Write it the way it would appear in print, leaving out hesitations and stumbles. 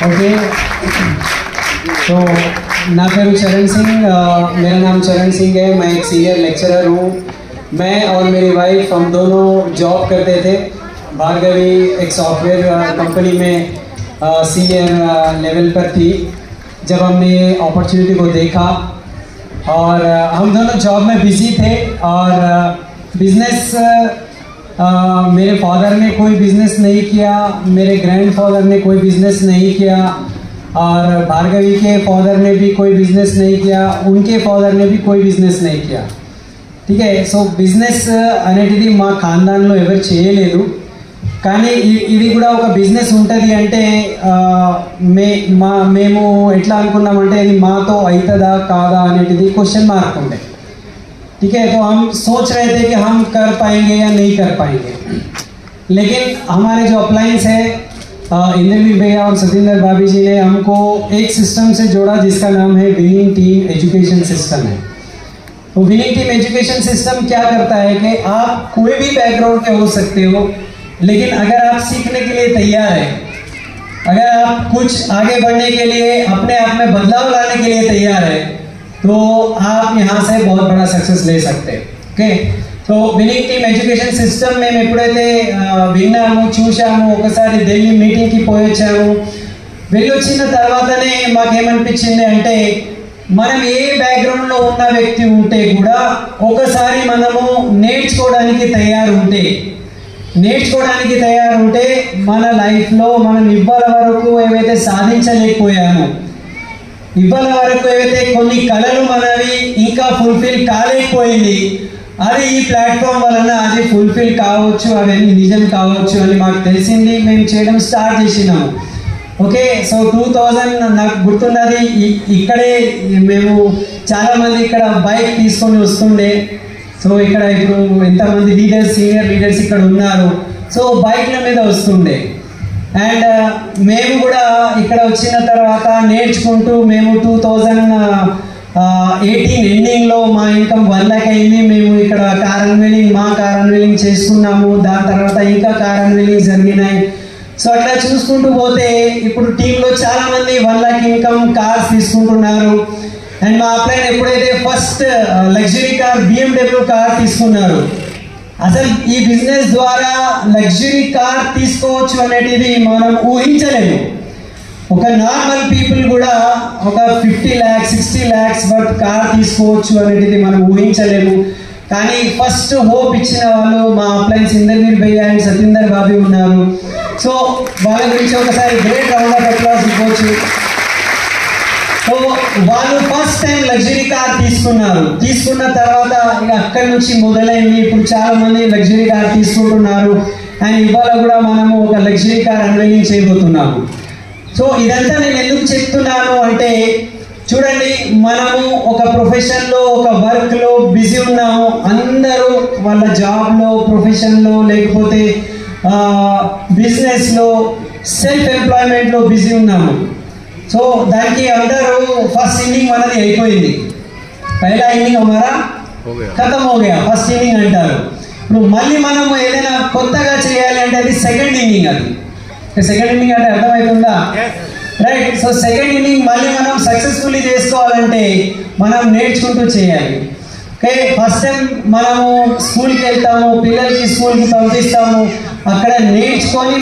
Okay, तो ना Peru चरण सिंह, मेरा नाम चरण सिंह है। मैं एक सीनियर लेक्चरर हूँ। मैं और मेरी वाइफ हम दोनों जॉब करते थे। भार्गवी एक सॉफ्टवेयर कंपनी में सीनियर लेवल पर थी। जब हमने ये अपॉर्चुनिटी को देखा और हम दोनों जॉब में बिजी थे और बिजनेस मेरे फादर ने कोई बिज़नेस नहीं किया, मेरे ग्रैंडफादर ने कोई बिज़नेस नहीं किया और भार्गवी के फादर ने भी कोई बिज़नेस नहीं किया, उनके फादर ने भी कोई बिज़नेस नहीं किया। ठीक है, సో బిజినెస్ అనేది మా ఖాందాన్లో ఎవరు చేయలేదు. కానీ ఇది కూడా ఒక బిజినెస్ ఉంటుంది అంటే మేము ఎట్లా అనుకున్నామంటే ఇది మాతో అవుతుందా కాదా అనేది క్వశ్చన్ మార్క్ ఉండే. ठीक है, तो हम सोच रहे थे कि हम कर पाएंगे या नहीं कर पाएंगे, लेकिन हमारे जो अप्लायंस है इंद्रवीर भैया और सतेंद्र भाभी जी ने हमको एक सिस्टम से जोड़ा जिसका नाम है विनिंग टीम एजुकेशन सिस्टम है। तो विनिंग टीम एजुकेशन सिस्टम क्या करता है कि आप कोई भी बैकग्राउंड के हो सकते हो, लेकिन अगर आप सीखने के लिए तैयार है, अगर आप कुछ आगे बढ़ने के लिए अपने आप में बदलाव लाने के लिए तैयार है, तो आप यहाँ से बहुत बड़ा सक्सेस ले सकते हैं। ओके, तो వినింగ్ టీమ్ ఎడ్యుకేషన్ సిస్టమ్ మేము ఎప్పుడైతే విన్నాము, చూసాము, ఒకసారి ఢిల్లీ మీటింగ్కి పోయి వచ్చాము. వెళ్ళొచ్చిన తర్వాతనే మాకేమనిపించింది అంటే మనం ఏ బ్యాక్గ్రౌండ్లో ఉన్న వ్యక్తి ఉంటే కూడా ఒకసారి మనము నేర్చుకోవడానికి తయారు ఉంటే మన లైఫ్లో మనం ఇవాళ వరకు ఏవైతే సాధించలేకపోయామో, ఇవాళ వరకు ఏవైతే కొన్ని కళలు మనవి ఇంకా ఫుల్ఫిల్ కాలేకపోయింది, అది ఈ ప్లాట్ఫామ్ వలన అది ఫుల్ఫిల్ కావచ్చు, అవన్నీ నిజం కావచ్చు అని మాకు తెలిసింది. మేము చేయడం స్టార్ట్ చేసినాము. ఓకే, సో 2000 నాకు గుర్తున్నది, ఇక్కడే మేము చాలామంది ఇక్కడ బైక్ తీసుకొని వస్తుండే. సో ఇక్కడ ఇప్పుడు ఎంతమంది లీడర్స్, సీనియర్ లీడర్స్ ఇక్కడ ఉన్నారు. సో బైక్ల మీద వస్తుండే అండ్ మేము కూడా ఇక్కడ వచ్చిన తర్వాత నేర్చుకుంటూ మేము 2018 ఎండింగ్లో మా ఇన్కమ్ 1 lakh అయింది. మేము ఇక్కడ కార్ అన్వీలింగ్ చేసుకున్నాము. దాని తర్వాత ఇంకా కార్ అన్వీలింగ్ జరిగినాయి. సో అట్లా చూసుకుంటూ పోతే ఇప్పుడు టీంలో చాలామంది 1 lakh ఇన్కమ్ కార్స్ తీసుకుంటున్నారు. అండ్ మా అప్లైన్ ఎప్పుడైతే first luxury car BMW car తీసుకున్నారు, అసలు ఈ బిజినెస్ ద్వారా లగ్జరీ కార్ తీసుకోవచ్చు అనేది మనం ఊహించలేము. ఒక నార్మల్ పీపుల్ కూడా ఒక 50 lakhs 60 lakhs వర్త్ కార్ తీసుకోవచ్చు అనేది మనం ఊహించలేము. కానీ ఫస్ట్ హోప్ ఇచ్చిన వాళ్ళు మా అప్లయన్స్ ఇంద్రవీర్ భయ్య అండ్ సతీందర్ బాబీ ఉన్నారు. సో వాళ్ళ గురించి ఒకసారి గ్రేట్ రౌండ్ ఆఫ్ అప్లాస్ ఇవ్వచ్చు. సో వాళ్ళు ఫస్ట్ టైం లగ్జరీ కార్ తీసుకున్న తర్వాత ఇక అక్కడి నుంచి మొదలైంది. ఇప్పుడు చాలా మంది లగ్జరీ కార్ తీసుకుంటున్నారు అండ్ ఇవాళ కూడా మనము ఒక లగ్జరీ కార్ అన్వీలింగ్ చేయబోతున్నాము. సో ఇదంతా నేను ఎందుకు చెప్తున్నాను అంటే చూడండి, మనము ఒక ప్రొఫెషన్లో ఒక వర్క్లో బిజీ ఉన్నాము. అందరూ వాళ్ళ జాబ్లో, ప్రొఫెషన్లో, లేకపోతే బిజినెస్లో, సెల్ఫ్ ఎంప్లాయ్మెంట్లో బిజీ ఉన్నాము. సో దానికి అందరూ ఫస్ట్ ఇన్నింగ్ మనది అయిపోయింది. పైలా ఇన్నింగ్ హమారా ఖతం హో గయా, ఫస్ట్ ఇన్నింగ్ అంటారు. ఇప్పుడు మళ్ళీ మనము ఏదైనా కొత్తగా చేయాలి అంటే అది సెకండ్ ఇన్నింగ్. అది సెకండ్ ఇన్నింగ్ అంటే అర్థమవుతుందా? రైట్. సో సెకండ్ ఇన్నింగ్ మళ్ళీ మనం సక్సెస్ఫుల్లీ చేసుకోవాలంటే మనం నేర్చుకుంటూ చేయాలి. ఓకే, ఫస్ట్ టైం మనము స్కూల్కి వెళ్తాము, పిల్లలకి స్కూల్కి పంపిస్తాము, అక్కడ నేర్చుకొని